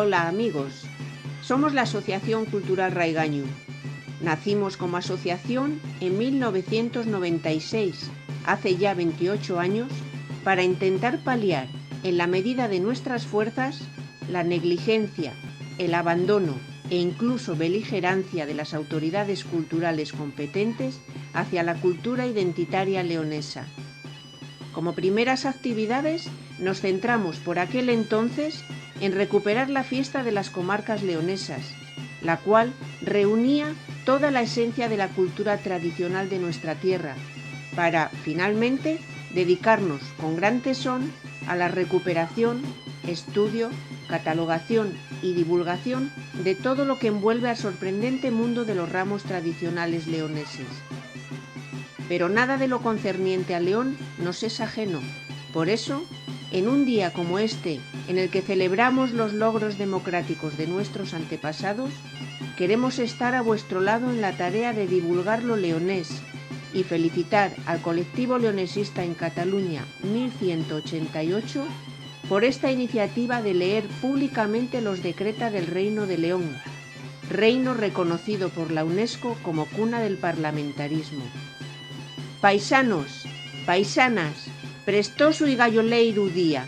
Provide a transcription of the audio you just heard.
Hola amigos, somos la Asociación Cultural Raigañu. Nacimos como asociación en 1996, hace ya 28 años, para intentar paliar, en la medida de nuestras fuerzas, la negligencia, el abandono e incluso beligerancia de las autoridades culturales competentes hacia la cultura identitaria leonesa. Como primeras actividades, nos centramos por aquel entonces en recuperar la fiesta de las comarcas leonesas, la cual reunía toda la esencia de la cultura tradicional de nuestra tierra, para, finalmente, dedicarnos con gran tesón a la recuperación, estudio, catalogación y divulgación de todo lo que envuelve al sorprendente mundo de los ramos tradicionales leoneses. Pero nada de lo concerniente a León nos es ajeno. Por eso, en un día como este, en el que celebramos los logros democráticos de nuestros antepasados, queremos estar a vuestro lado en la tarea de divulgar lo leonés y felicitar al colectivo leonesista en Cataluña 1188 por esta iniciativa de leer públicamente los decreta del Reino de León, reino reconocido por la UNESCO como cuna del parlamentarismo. Paisanos, paisanas, prestoso y galloleiru día.